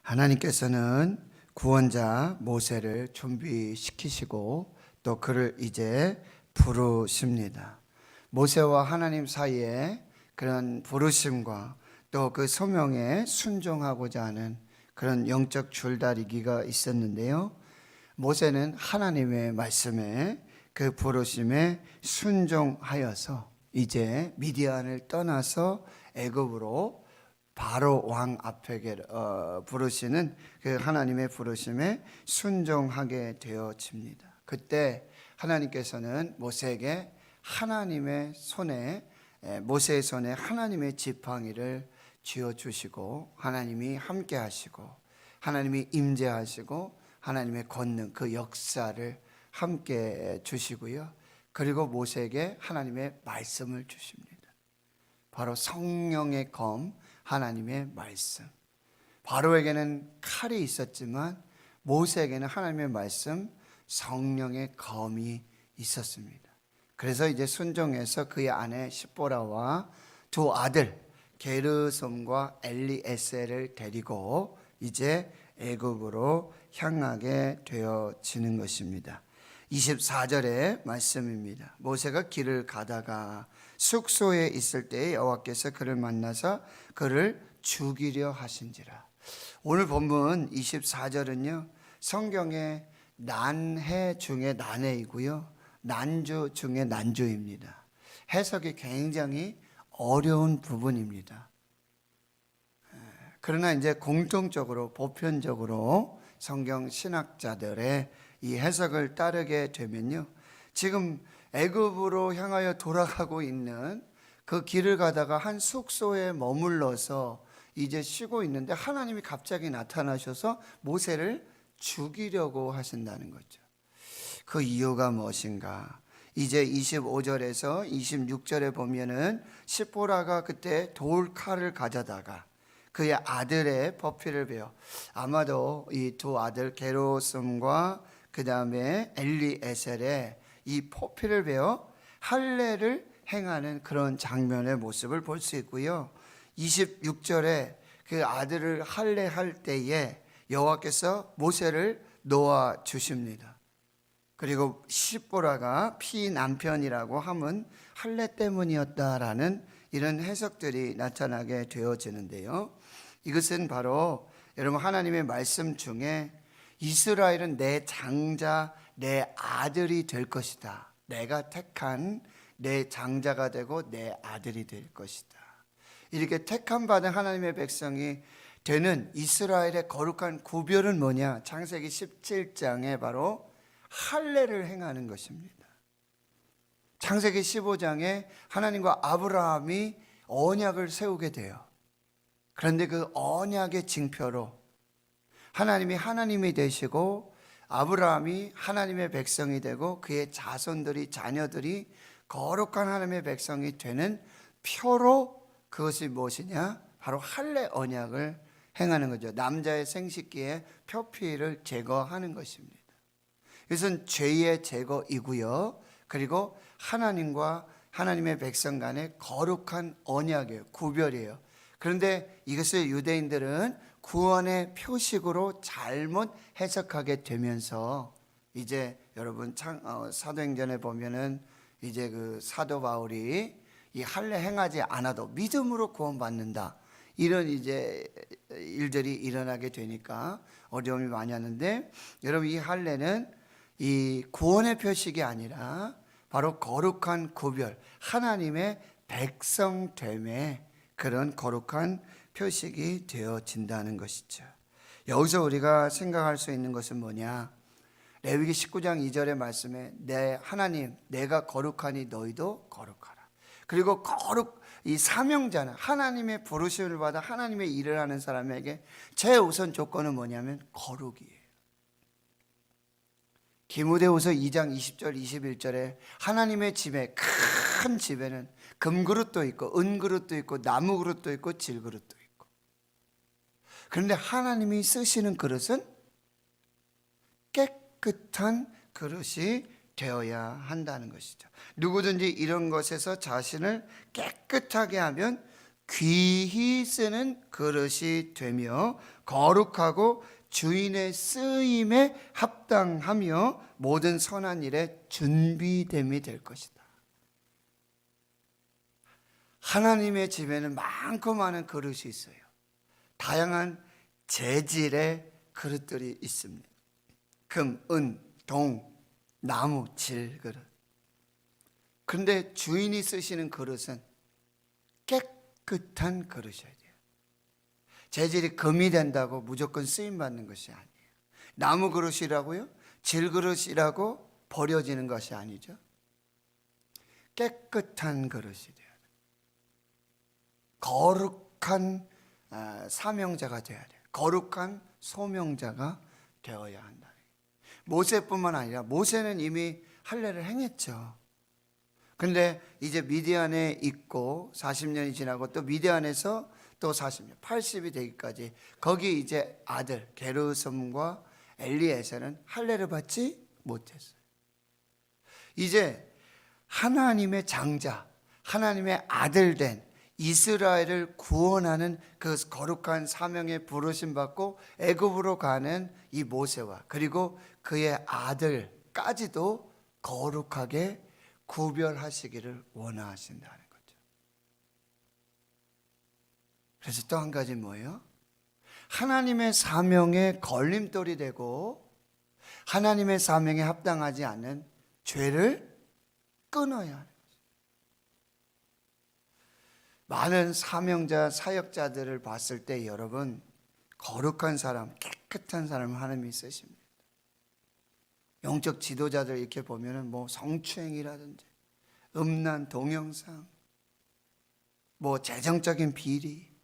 하나님께서는 구원자 모세를 준비시키시고 또 그를 이제 부르십니다. 모세와 하나님 사이에 그런 부르심과 또 그 소명에 순종하고자 하는 그런 영적 줄다리기가 있었는데요. 모세는 하나님의 말씀에 그 부르심에 순종하여서 이제 미디안을 떠나서 애굽으로 바로 왕 앞에 부르시는 그 하나님의 부르심에 순종하게 되어집니다. 그때 하나님께서는 모세에게 모세의 손에 하나님의 지팡이를 쥐어 주시고 하나님이 함께 하시고 하나님이 임재하시고 하나님의 권능 그 역사를 함께 주시고요. 그리고 모세에게 하나님의 말씀을 주십니다. 바로 성령의 검 하나님의 말씀. 바로에게는 칼이 있었지만 모세에게는 하나님의 말씀 성령의 검이 있었습니다. 그래서 이제 순종해서 그의 아내 십보라와 두 아들 게르솜과 엘리에셀을 데리고 이제 애굽으로 향하게 되어지는 것입니다. 24절의 말씀입니다. 모세가 길을 가다가 숙소에 있을 때에 여호와께서 그를 만나서 그를 죽이려 하신지라. 오늘 본문 24절은요 성경의 난해 중에 난해이고요 난주 중에 난주입니다. 해석이 굉장히 어려운 부분입니다. 그러나 이제 공통적으로 보편적으로 성경 신학자들의 이 해석을 따르게 되면요, 지금 애굽으로 향하여 돌아가고 있는 그 길을 가다가 한 숙소에 머물러서 이제 쉬고 있는데 하나님이 갑자기 나타나셔서 모세를 죽이려고 하신다는 거죠. 그 이유가 무엇인가? 이제 25절에서 26절에 보면은 십보라가 그때 돌칼을 가져다가 그의 아들의 버피를 베어, 아마도 이 두 아들 게르솜과 그 다음에 엘리에셀의 이 포피를 베어 할례를 행하는 그런 장면의 모습을 볼 수 있고요. 26절에 그 아들을 할례할 때에 여호와께서 모세를 놓아 주십니다. 그리고 십보라가 피남편이라고 함은 할례 때문이었다라는 이런 해석들이 나타나게 되어지는데요. 이것은 바로 여러분 하나님의 말씀 중에 이스라엘은 내 장자, 내 아들이 될 것이다. 내가 택한 내 장자가 되고 내 아들이 될 것이다. 이렇게 택함 받은 하나님의 백성이 되는 이스라엘의 거룩한 구별은 뭐냐? 창세기 17장에 바로 할례를 행하는 것입니다. 창세기 15장에 하나님과 아브라함이 언약을 세우게 돼요. 그런데 그 언약의 징표로 하나님이 되시고 아브라함이 하나님의 백성이 되고 그의 자녀들이 거룩한 하나님의 백성이 되는 표로 그것이 무엇이냐? 바로 할례 언약을 행하는 거죠. 남자의 생식기에 표피를 제거하는 것입니다. 이것은 죄의 제거이고요. 그리고 하나님과 하나님의 백성 간의 거룩한 언약이에요. 구별이에요. 그런데 이것을 유대인들은 구원의 표식으로 잘못 해석하게 되면서 이제 여러분 사도행전에 보면은 이제 그 사도 바울이 이 할례 행하지 않아도 믿음으로 구원받는다. 이런 이제 일들이 일어나게 되니까 어려움이 많이 하는데, 여러분 이 할례는 이 구원의 표식이 아니라 바로 거룩한 구별, 하나님의 백성됨의 그런 거룩한 표식이 되어진다는 것이죠. 여기서 우리가 생각할 수 있는 것은 뭐냐? 레위기 19장 2절의 말씀에 내 하나님 내가 거룩하니 너희도 거룩하라. 그리고 이 사명자는 하나님의 부르심을 받아 하나님의 일을 하는 사람에게 최우선 조건은 뭐냐면 거룩이에요. 디모데후서 2장 20절 21절에 하나님의 집에, 큰 집에는 금그릇도 있고 은그릇도 있고 나무그릇도 있고 질그릇도 있고, 그런데 하나님이 쓰시는 그릇은 깨끗한 그릇이 되어야 한다는 것이죠. 누구든지 이런 것에서 자신을 깨끗하게 하면 귀히 쓰는 그릇이 되며 거룩하고 주인의 쓰임에 합당하며 모든 선한 일에 준비됨이 될 것이다. 하나님의 집에는 많고 많은 그릇이 있어요. 다양한 재질의 그릇들이 있습니다. 금, 은, 동, 나무, 질 그릇. 그런데 주인이 쓰시는 그릇은 깨끗한 그릇이어야 돼요. 재질이 금이 된다고 무조건 쓰임받는 것이 아니에요. 나무 그릇이라고요? 질 그릇이라고 버려지는 것이 아니죠. 깨끗한 그릇이 돼요. 거룩한 사명자가 되어야 돼요. 거룩한 소명자가 되어야 한다. 모세뿐만 아니라 모세는 이미 할례를 행했죠. 근데 이제 미디안에 있고 40년이 지나고 또 미디안에서 또 40년, 80이 되기까지 거기 이제 아들 게르솜과 엘리에셀은 할례를 받지 못했어요. 이제 하나님의 장자, 하나님의 아들 된 이스라엘을 구원하는 그 거룩한 사명에 부르심 받고 애굽으로 가는 이 모세와 그리고 그의 아들까지도 거룩하게 구별하시기를 원하신다는 거죠. 그래서 또 한 가지 뭐예요? 하나님의 사명에 걸림돌이 되고 하나님의 사명에 합당하지 않는 죄를 끊어야 하는 거죠. 많은 사명자, 사역자들을 봤을 때 여러분 거룩한 사람, 깨끗한 사람을 하나님이 쓰십니다. 영적 지도자들 이렇게 보면은 뭐 성추행이라든지 음란, 동영상, 뭐 재정적인 비리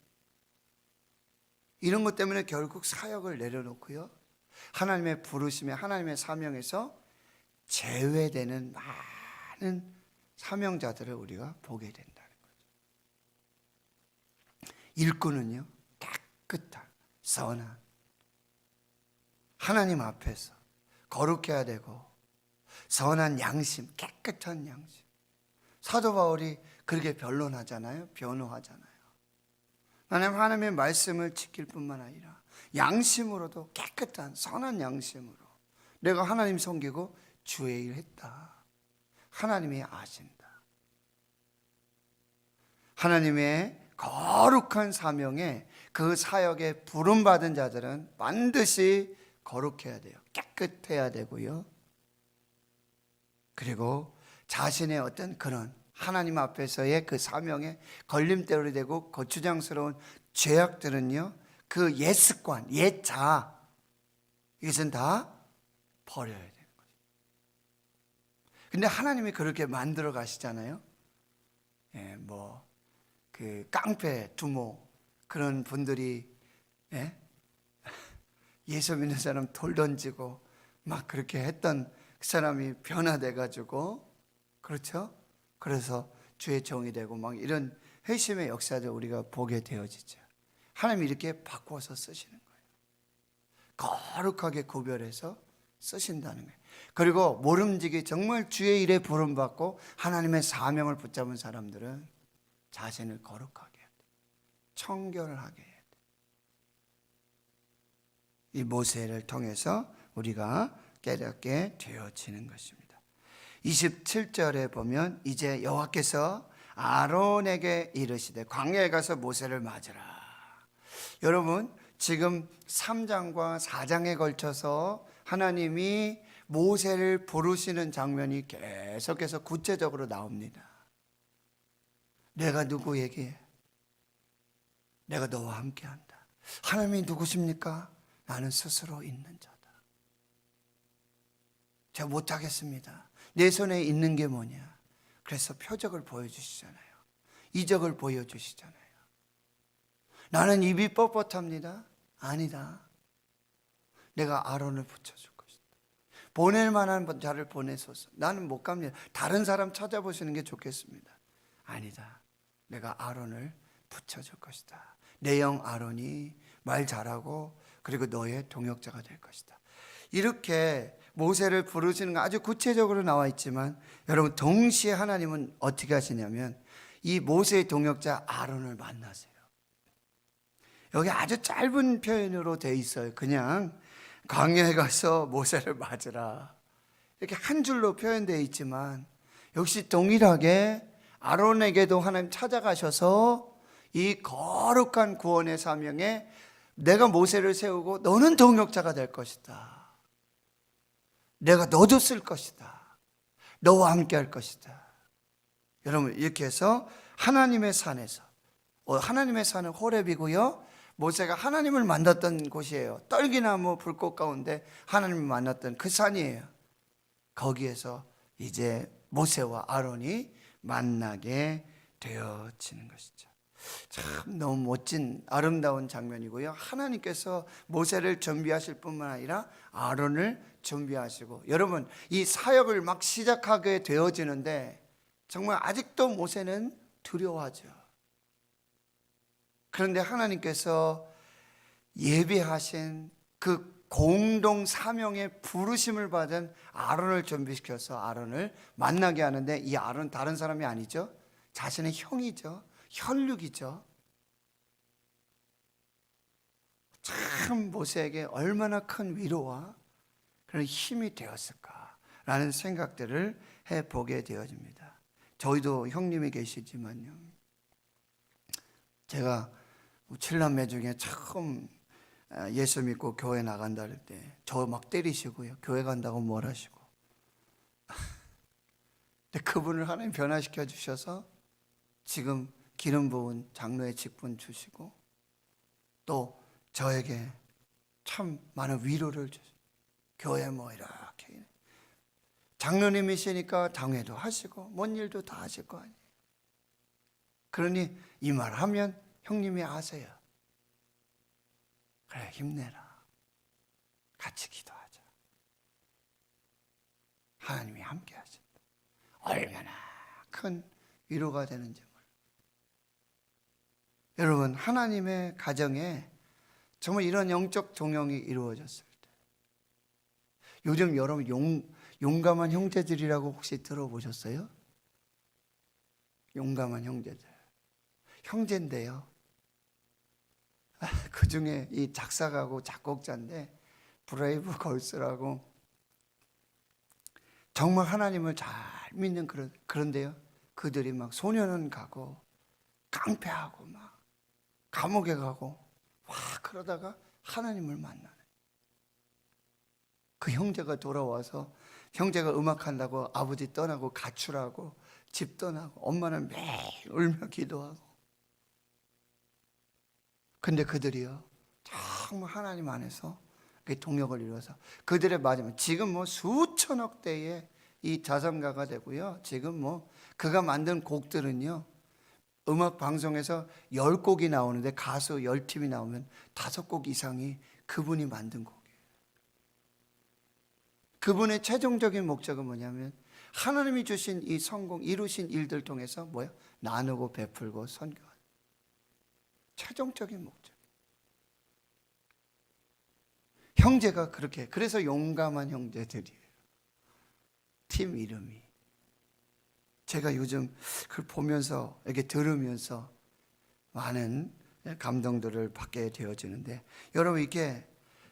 이런 것 때문에 결국 사역을 내려놓고요. 하나님의 부르심에 하나님의 사명에서 제외되는 많은 사명자들을 우리가 보게 된다는 거죠. 일꾼은요, 깨끗한, 선한 하나님 앞에서 거룩해야 되고 선한 양심, 깨끗한 양심. 사도 바울이 그렇게 변론하잖아요. 변호하잖아요. 나는 하나님의 말씀을 지킬 뿐만 아니라 양심으로도 깨끗한 선한 양심으로 내가 하나님 섬기고 주의 일 했다. 하나님이 아신다. 하나님의 거룩한 사명에 그 사역에 부름받은 자들은 반드시 거룩해야 돼요. 깨끗해야 되고요. 그리고 자신의 어떤 그런 하나님 앞에서의 그 사명에 걸림돌이 되고 거추장스러운 죄악들은요, 그 옛 습관, 옛 자아, 이것은 다 버려야 되는 거죠. 근데 하나님이 그렇게 만들어 가시잖아요. 예, 뭐, 그 깡패, 두모, 그런 분들이, 예? 예수 믿는 사람 돌 던지고 막 그렇게 했던 그 사람이 변화돼 가지고, 그렇죠? 그래서 주의 종이 되고 막 이런 회심의 역사를 우리가 보게 되어지죠. 하나님이 이렇게 바꿔서 쓰시는 거예요. 거룩하게 구별해서 쓰신다는 거예요. 그리고 모름지기 정말 주의 일에 부름받고 하나님의 사명을 붙잡은 사람들은 자신을 거룩하게 해야 돼요. 청결하게 해야 돼요. 이 모세를 통해서 우리가 깨닫게 되어지는 것입니다. 27절에 보면 이제 여호와께서 아론에게 이르시되 광야에 가서 모세를 맞으라. 여러분 지금 3장과 4장에 걸쳐서 하나님이 모세를 부르시는 장면이 계속해서 구체적으로 나옵니다. 내가 누구에게? 내가 너와 함께한다. 하나님이 누구십니까? 나는 스스로 있는 자다. 제가 못하겠습니다. 내 손에 있는 게 뭐냐? 그래서 표적을 보여주시잖아요. 이적을 보여주시잖아요. 나는 입이 뻣뻣합니다. 아니다. 내가 아론을 붙여줄 것이다. 보낼 만한 자를 보내소서. 나는 못 갑니다. 다른 사람 찾아보시는 게 좋겠습니다. 아니다. 내가 아론을 붙여줄 것이다. 내 영 아론이 말 잘하고 그리고 너의 동역자가 될 것이다. 이렇게 모세를 부르시는 거 아주 구체적으로 나와 있지만 여러분 동시에 하나님은 어떻게 하시냐면 이 모세의 동역자 아론을 만나세요. 여기 아주 짧은 표현으로 돼 있어요. 그냥 광야에 가서 모세를 맞으라, 이렇게 한 줄로 표현되어 있지만 역시 동일하게 아론에게도 하나님 찾아가셔서 이 거룩한 구원의 사명에 내가 모세를 세우고 너는 동역자가 될 것이다, 내가 너도 쓸 것이다, 너와 함께 할 것이다. 여러분, 이렇게 해서 하나님의 산에서, 하나님의 산은 호렙이고요, 모세가 하나님을 만났던 곳이에요. 떨기나무 불꽃 가운데 하나님을 만났던 그 산이에요. 거기에서 이제 모세와 아론이 만나게 되어지는 것이죠. 참 너무 멋진 아름다운 장면이고요. 하나님께서 모세를 준비하실 뿐만 아니라 아론을 준비하시고, 여러분 이 사역을 막 시작하게 되어지는데 정말 아직도 모세는 두려워하죠. 그런데 하나님께서 예비하신 그 공동 사명의 부르심을 받은 아론을 준비시켜서 아론을 만나게 하는데, 이 아론은 다른 사람이 아니죠. 자신의 형이죠. 혈육이죠. 참 모세에게 얼마나 큰 위로와 그런 힘이 되었을까라는 생각들을 해보게 되어집니다. 저희도 형님이 계시지만요, 제가 7남매 중에 처음 예수 믿고 교회 나간다 할 때 저 막 때리시고요, 교회 간다고 뭘 하시고. 근데 그분을 하나님 변화시켜 주셔서 지금 기름 부은 장로의 직분 주시고, 또 저에게 참 많은 위로를 주시고, 교회 뭐 이렇게 장로님이시니까 당회도 하시고 뭔 일도 다 하실 거 아니에요. 그러니 이 말 하면 형님이 아세요. 그래, 힘내라, 같이 기도하자, 하나님이 함께 하신다. 얼마나 큰 위로가 되는지 몰라요. 여러분, 하나님의 가정에 정말 이런 영적 동역이 이루어졌을 때, 요즘 여러분 용감한 형제들이라고 혹시 들어보셨어요? 용감한 형제들, 형제인데요, 그 중에 이 작사가고 작곡자인데 브레이브 걸스라고, 정말 하나님을 잘 믿는 그런데요, 그들이 막 소년원 가고 깡패하고 막 감옥에 가고 와 그러다가 하나님을 만나는, 그 형제가 돌아와서, 형제가 음악한다고 아버지 떠나고 가출하고 집 떠나고 엄마는 매일 울며 기도하고, 근데 그들이요 정말 하나님 안에서 동역을 이루어서 그들의 마지막, 지금 뭐 수천억 대의 이 자산가가 되고요, 지금 뭐 그가 만든 곡들은요, 음악 방송에서 10곡이 나오는데 가수 10팀이 나오면 5곡 이상이 그분이 만든 곡이에요. 그분의 최종적인 목적은 뭐냐면 하나님이 주신 이 성공, 이루신 일들 통해서 뭐예요? 나누고 베풀고 선교하는 최종적인 목적. 형제가 그렇게, 그래서 용감한 형제들이에요. 팀 이름이. 제가 요즘 그걸 보면서, 이렇게 들으면서 많은 감동들을 받게 되어지는데, 여러분 이게,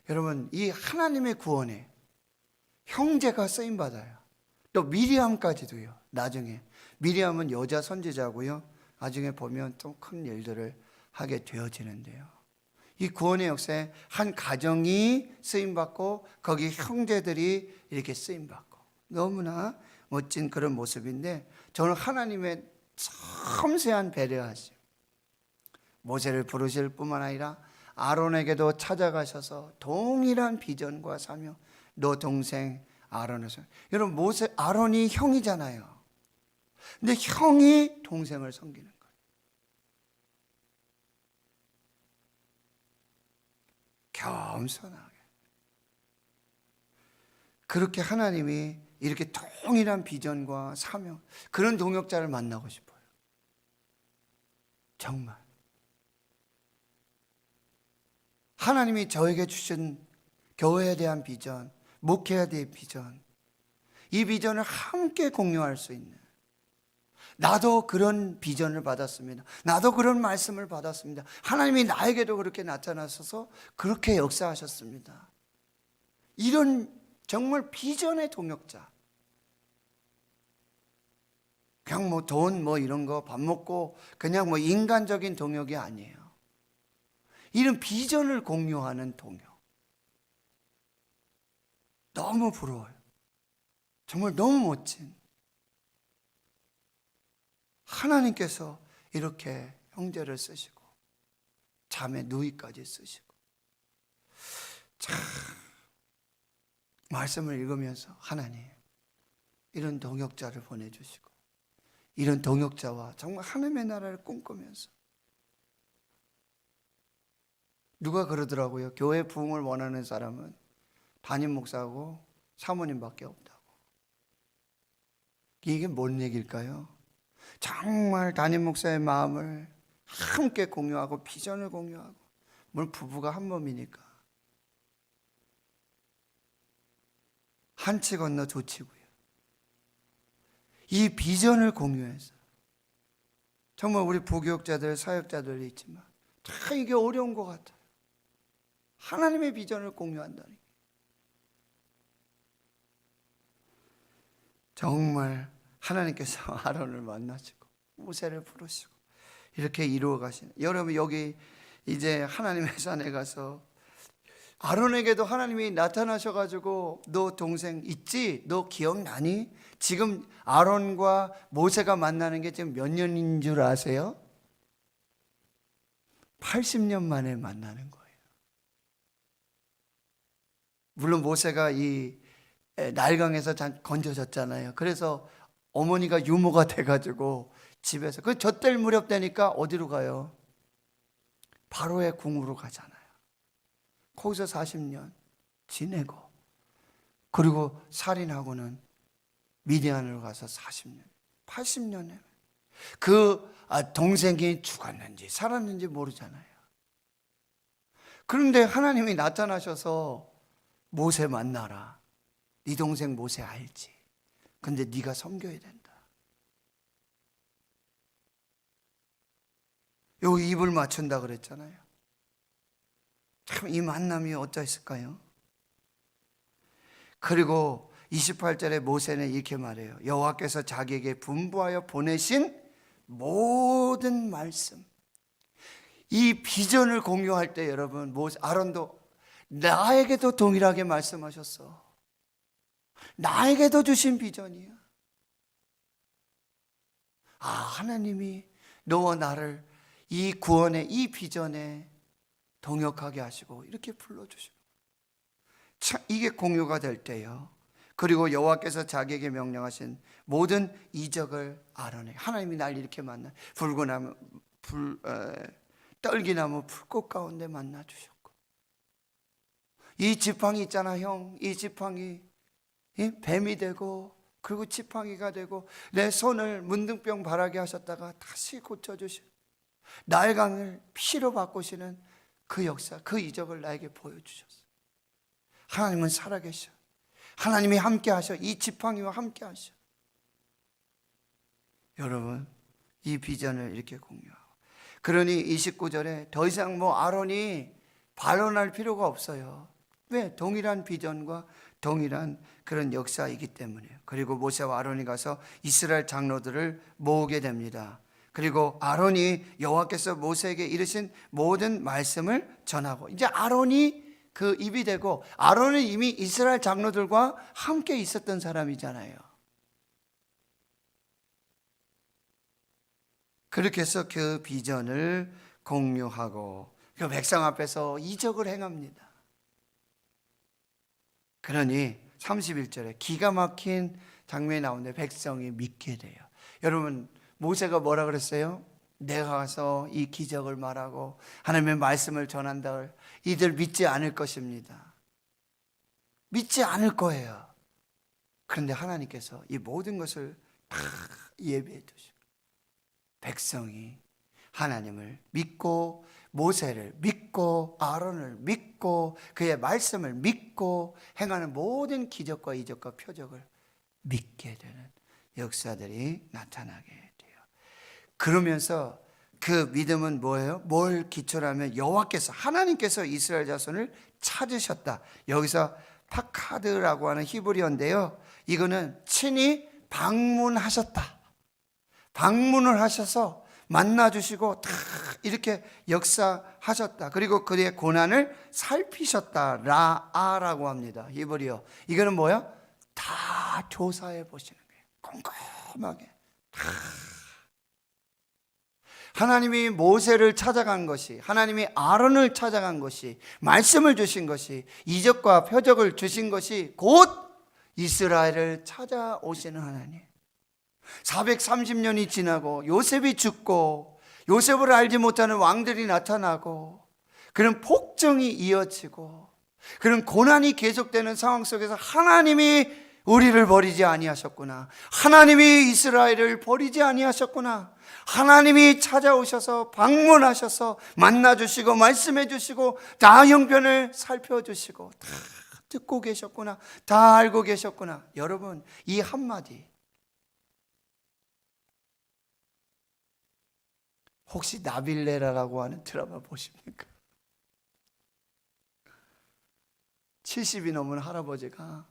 여러분 이 하나님의 구원에 형제가 쓰임 받아요. 또 미리암까지도요. 나중에 미리암은 여자 선지자고요, 나중에 보면 또 큰 일들을 하게 되어지는데요, 이 구원의 역사에 한 가정이 쓰임받고 거기 형제들이 이렇게 쓰임받고, 너무나 멋진 그런 모습인데, 저는 하나님의 섬세한 배려하심, 모세를 부르실 뿐만 아니라 아론에게도 찾아가셔서 동일한 비전과 사명, 너 동생 아론을, 여러분 아론이 형이잖아요. 근데 형이 동생을 섬기는 거예요. 겸손하게. 그렇게 하나님이 이렇게 동일한 비전과 사명, 그런 동역자를 만나고 싶어요. 정말 하나님이 저에게 주신 교회에 대한 비전, 목회에 대한 비전, 이 비전을 함께 공유할 수 있는, 나도 그런 비전을 받았습니다. 나도 그런 말씀을 받았습니다. 하나님이 나에게도 그렇게 나타나셔서 그렇게 역사하셨습니다. 이런 정말 비전의 동역자. 그냥 뭐 돈 뭐 이런 거 밥 먹고 그냥 뭐 인간적인 동역이 아니에요. 이런 비전을 공유하는 동역. 너무 부러워요. 정말 너무 멋진. 하나님께서 이렇게 형제를 쓰시고 자매 누이까지 쓰시고, 참 말씀을 읽으면서 하나님 이런 동역자를 보내주시고 이런 동역자와 정말 하나님의 나라를 꿈꾸면서, 누가 그러더라고요. 교회 부흥을 원하는 사람은 담임 목사하고 사모님밖에 없다고. 이게 뭔 얘기일까요? 정말 담임 목사의 마음을 함께 공유하고 비전을 공유하고, 물론 부부가 한 몸이니까 한치 건너 조치고요. 이 비전을 공유해서 정말 우리 부교육자들 사역자들이 있지만 참 이게 어려운 것 같아요. 하나님의 비전을 공유한다는 게 정말 하나님께서 아론을 만나시고 모세를 부르시고 이렇게 이루어 가시는, 여러분 여기 이제 하나님의 산에 가서 아론에게도 하나님이 나타나셔가지고 너 동생 있지? 너 기억나니? 지금 아론과 모세가 만나는 게 지금 몇 년인 줄 아세요? 80년 만에 만나는 거예요. 물론 모세가 이 나일강에서 건져졌잖아요. 그래서 어머니가 유모가 돼가지고 집에서, 그 젖될 무렵 되니까 어디로 가요? 바로의 궁으로 가잖아요. 거기서 40년 지내고, 그리고 살인하고는 미디안으로 가서 40년, 80년에 그 동생이 죽었는지 살았는지 모르잖아요. 그런데 하나님이 나타나셔서 모세 만나라. 네 동생 모세 알지? 근데 네가 섬겨야 된다. 요 입을 맞춘다 그랬잖아요. 참 이 만남이 어쩌했을까요? 그리고 28절에 모세는 이렇게 말해요. 여호와께서 자기에게 분부하여 보내신 모든 말씀. 이 비전을 공유할 때 여러분, 아론도 나에게도 동일하게 말씀하셨어. 나에게도 주신 비전이야. 하나님이 너와 나를 이 구원의 이 비전에 동역하게 하시고 이렇게 불러주시고, 참 이게 공유가 될 때요. 그리고 여호와께서 자기에게 명령하신 모든 이적을 아론에게, 하나님이 날 이렇게 만나 붉은 떨기나무 풀꽃 가운데 만나 주셨고, 이 지팡이 있잖아 형, 이 지팡이 뱀이 되고 그리고 지팡이가 되고 내 손을 문둥병 바라게 하셨다가 다시 고쳐주시고 나일강을 피로 바꾸시는 그 역사, 그 이적을 나에게 보여주셨어요. 하나님은 살아계셔. 하나님이 함께 하셔. 이 지팡이와 함께 하셔. 여러분 이 비전을 이렇게 공유하고, 그러니 29절에 더 이상 뭐 아론이 반론할 필요가 없어요. 왜? 동일한 비전과 동일한 그런 역사이기 때문이에요. 그리고 모세와 아론이 가서 이스라엘 장로들을 모으게 됩니다. 그리고 아론이 여호와께서 모세에게 이르신 모든 말씀을 전하고, 이제 아론이 그 입이 되고, 아론은 이미 이스라엘 장로들과 함께 있었던 사람이잖아요. 그렇게 해서 그 비전을 공유하고 그 백성 앞에서 이적을 행합니다. 그러니 31절에 기가 막힌 장면이 나오는데 백성이 믿게 돼요. 여러분 모세가 뭐라 그랬어요? 내가 가서 이 기적을 말하고 하나님의 말씀을 전한다. 이들 믿지 않을 것입니다. 믿지 않을 거예요. 그런데 하나님께서 이 모든 것을 다 예비해 두시고 백성이 하나님을 믿고 모세를 믿고 아론을 믿고 그의 말씀을 믿고 행하는 모든 기적과 이적과 표적을 믿게 되는 역사들이 나타나게 돼요. 그러면서 그 믿음은 뭐예요? 뭘 기초로 하면 여호와께서 하나님께서 이스라엘 자손을 찾으셨다. 여기서 파카드라고 하는 히브리어인데요, 이거는 친히 방문하셨다. 방문을 하셔서 만나주시고 다 이렇게 역사하셨다. 그리고 그의 고난을 살피셨다. 라아라고 합니다. 히브리어. 이거는 뭐야? 다 조사해 보시는 거예요. 꼼꼼하게 다. 하나님이 모세를 찾아간 것이, 하나님이 아론을 찾아간 것이, 말씀을 주신 것이, 이적과 표적을 주신 것이 곧 이스라엘을 찾아오시는 하나님. 430년이 지나고 요셉이 죽고 요셉을 알지 못하는 왕들이 나타나고 그런 폭정이 이어지고 그런 고난이 계속되는 상황 속에서 하나님이 우리를 버리지 아니하셨구나, 하나님이 이스라엘을 버리지 아니하셨구나, 하나님이 찾아오셔서 방문하셔서 만나주시고 말씀해주시고 다 형편을 살펴주시고 다 듣고 계셨구나, 다 알고 계셨구나. 여러분, 이 한마디 혹시 나빌레라라고 하는 드라마 보십니까? 70이 넘은 할아버지가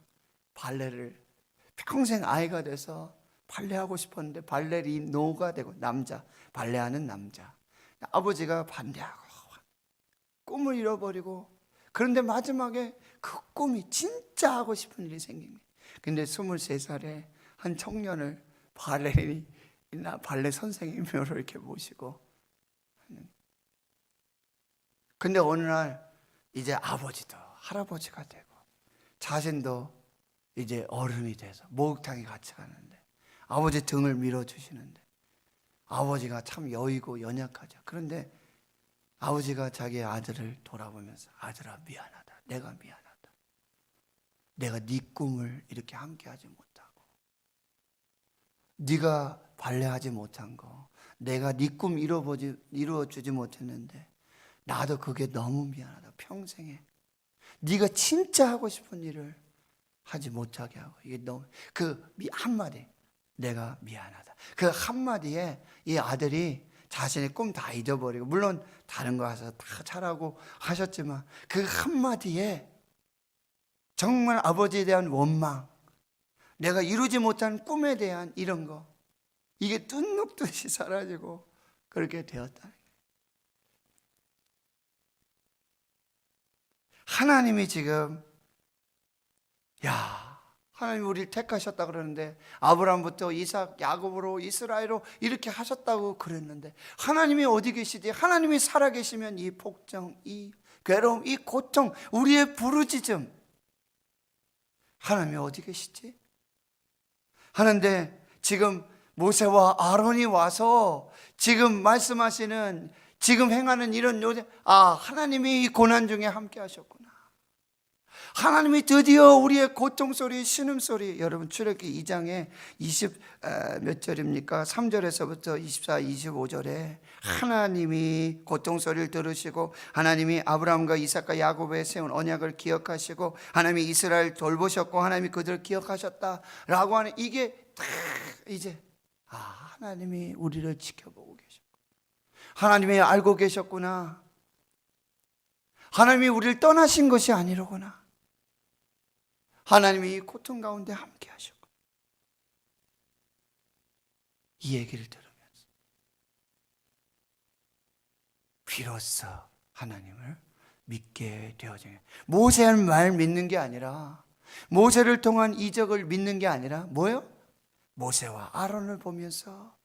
발레를 평생 아이가 돼서 발레하고 싶었는데 발레리노가 되고, 남자, 발레하는 남자. 아버지가 반대하고 꿈을 잃어버리고, 그런데 마지막에 그 꿈이 진짜 하고 싶은 일이 생긴 거예요. 근데 23살에 한 청년을 발레리나 발레 선생님으로 이렇게 모시고, 근데 어느 날 이제 아버지도 할아버지가 되고 자신도 이제 어른이 돼서 목욕탕에 같이 가는데 아버지 등을 밀어주시는데 아버지가 참 여의고 연약하죠. 그런데 아버지가 자기 아들을 돌아보면서, 아들아 미안하다, 내가 미안하다, 내가 네 꿈을 이렇게 함께하지 못하고 네가 발레하지 못한 거, 내가 네 꿈 이루어주지 못했는데 나도 그게 너무 미안하다. 평생에 네가 진짜 하고 싶은 일을 하지 못하게 하고, 이게 너무, 그 한마디, 내가 미안하다, 그 한마디에 이 아들이 자신의 꿈 다 잊어버리고, 물론 다른 거 하셔서 다 잘하고 하셨지만 그 한마디에 정말 아버지에 대한 원망, 내가 이루지 못한 꿈에 대한 이런 거, 이게 뜬녹듯이 사라지고 그렇게 되었다. 하나님이 지금, 하나님 우리를 택하셨다 그러는데, 아브라함부터 이삭, 야곱으로, 이스라엘로 이렇게 하셨다고 그랬는데, 하나님이 어디 계시지? 하나님이 살아계시면 이 폭정, 이 괴로움, 이 고통, 우리의 부르짖음, 하나님이 어디 계시지? 하는데 지금 모세와 아론이 와서 지금 말씀하시는, 지금 행하는 이런 요새, 하나님이 이 고난 중에 함께 하셨구나. 하나님이 드디어 우리의 고통소리, 신음소리, 여러분 출애굽기 2장에 20 몇 절입니까? 3절에서부터 24, 25절에 하나님이 고통소리를 들으시고 하나님이 아브라함과 이삭과 야곱에 세운 언약을 기억하시고 하나님이 이스라엘 돌보셨고 하나님이 그들을 기억하셨다라고 하는, 이게 다 이제 하나님이 우리를 지켜보고 계셨고, 하나님이 알고 계셨구나, 하나님이 우리를 떠나신 것이 아니로구나, 하나님이 이 고통 가운데 함께 하셨고, 이 얘기를 들으면서 비로소 하나님을 믿게 되어지는, 모세의 말 믿는 게 아니라, 모세를 통한 이적을 믿는 게 아니라 뭐예요? 모세와 아론을 보면서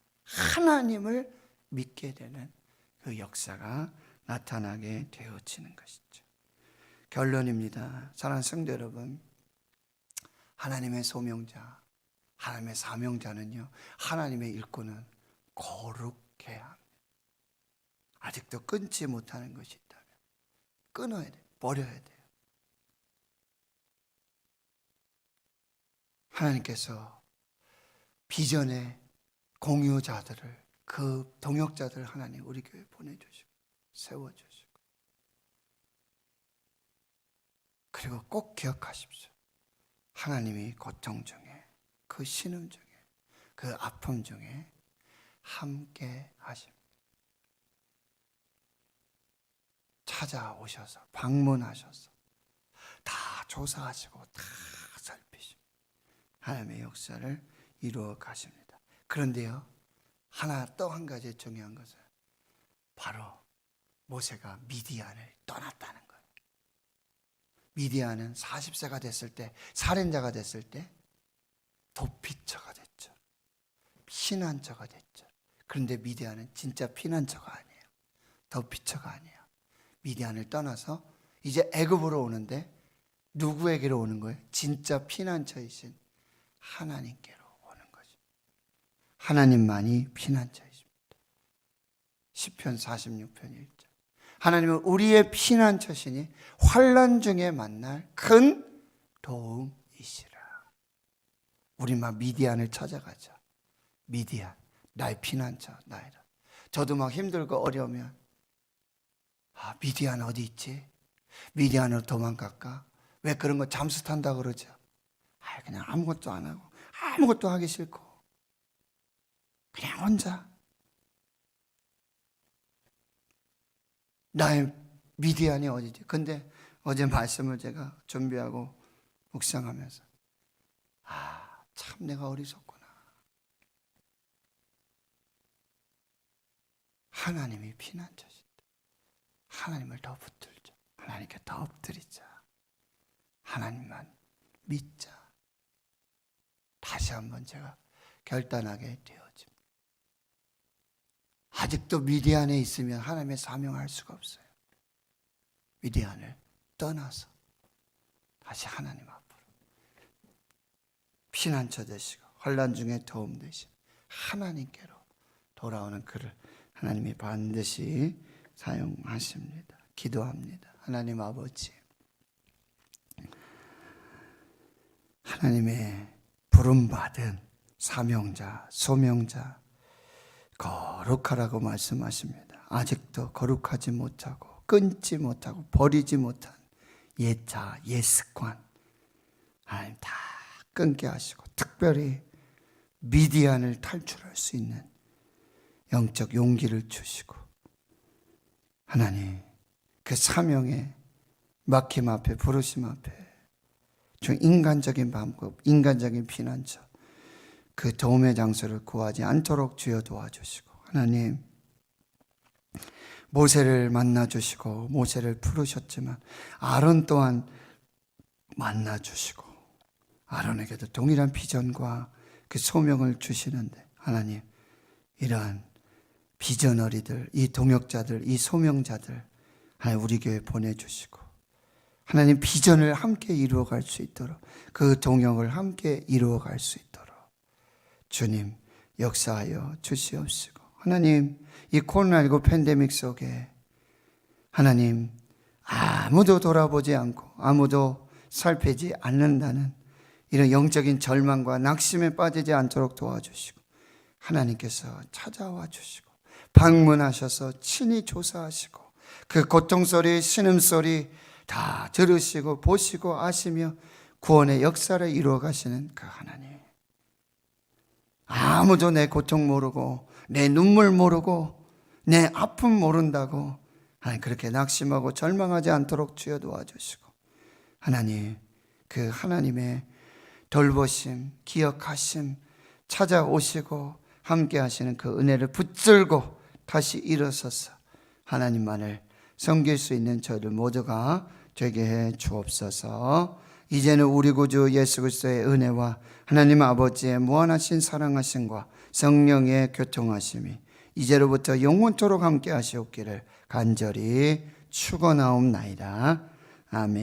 하나님을 믿게 되는 그 역사가 나타나게 되어지는 것이죠. 결론입니다. 사랑하는 성도 여러분, 하나님의 소명자, 하나님의 사명자는요, 하나님의 일꾼은 거룩해야 합니다. 아직도 끊지 못하는 것이 있다면 끊어야 돼요. 버려야 돼요. 하나님께서 비전의 공유자들을, 그 동역자들을 하나님 우리 교회에 보내주시고 세워주시고, 그리고 꼭 기억하십시오. 하나님이 고통 중에, 그 신음 중에, 그 아픔 중에 함께 하십니다. 찾아오셔서 방문하셔서 다 조사하시고 다 살피시고 하나님의 역사를 이루어 가십니다. 그런데요, 또 한 가지 중요한 것은 바로 모세가 미디안을 떠났다는 거예요. 미디안은 40세가 됐을 때, 살인자가 됐을 때 도피처가 됐죠. 피난처가 됐죠. 그런데 미디안은 진짜 피난처가 아니에요. 도피처가 아니에요. 미디안을 떠나서 이제 애굽으로 오는데 누구에게로 오는 거예요? 진짜 피난처이신 하나님께로 오는 거죠. 하나님만이 피난처이십니다. 시편 46편 1절. 하나님은 우리의 피난처시니 환난 중에 만날 큰 도움이시라. 우리 막 미디안을 찾아가죠. 미디안, 나의 피난처, 나이라. 저도 막 힘들고 어려우면 미디안 어디 있지? 미디안으로 도망갈까? 왜 그런 거 잠수 탄다 그러죠? 그냥 아무것도 안 하고 아무것도 하기 싫고 그냥 혼자 나의 미디안이 어디지? 근데 어제 말씀을 제가 준비하고 묵상하면서 참 내가 어리석구나. 하나님이 피난처시다. 하나님을 더 붙들자. 하나님께 더 엎드리자. 하나님만 믿자. 다시 한번 제가 결단하게 되어집니다. 아직도 미디안에 있으면 하나님의 사명할 수가 없어요. 미디안을 떠나서 다시 하나님 앞으로 피난처 되시고 환난 중에 도움 되신 하나님께로 돌아오는 그를 하나님이 반드시 사용하십니다. 기도합니다. 하나님 아버지, 하나님의 부름받은 사명자, 소명자 거룩하라고 말씀하십니다. 아직도 거룩하지 못하고 끊지 못하고 버리지 못한 옛자, 옛습관 하나님 다 끊게 하시고 특별히 미디안을 탈출할 수 있는 영적 용기를 주시고 하나님 그 사명의 막힘 앞에 부르심 앞에 좀 인간적인 방법, 인간적인 피난처 그 도움의 장소를 구하지 않도록 주여 도와주시고 하나님 모세를 만나주시고 모세를 부르셨지만 아론 또한 만나주시고 아론에게도 동일한 비전과 그 소명을 주시는데 하나님 이러한 비전어리들, 이 동역자들, 이 소명자들 하나님 우리 교회에 보내주시고 하나님 비전을 함께 이루어갈 수 있도록 그 동역을 함께 이루어갈 수 있도록 주님 역사하여 주시옵시고 하나님 이 코로나19 팬데믹 속에 하나님 아무도 돌아보지 않고 아무도 살피지 않는다는 이런 영적인 절망과 낙심에 빠지지 않도록 도와주시고 하나님께서 찾아와 주시고 방문하셔서 친히 조사하시고 그 고통소리 신음소리 다 들으시고 보시고 아시며 구원의 역사를 이루어 가시는 그 하나님 아무도 내 고통 모르고 내 눈물 모르고 내 아픔 모른다고 하나님 그렇게 낙심하고 절망하지 않도록 주여 도와주시고 하나님 그 하나님의 돌보심 기억하심 찾아오시고 함께 하시는 그 은혜를 붙들고 다시 일어서서 하나님만을 섬길 수 있는 저희들 모두가 되게 해 주옵소서. 이제는 우리 구주 예수 그리스도의 은혜와 하나님 아버지의 무한하신 사랑하심과 성령의 교통하심이 이제로부터 영원토록 함께 하시옵기를 간절히 축원하옵나이다. 아멘.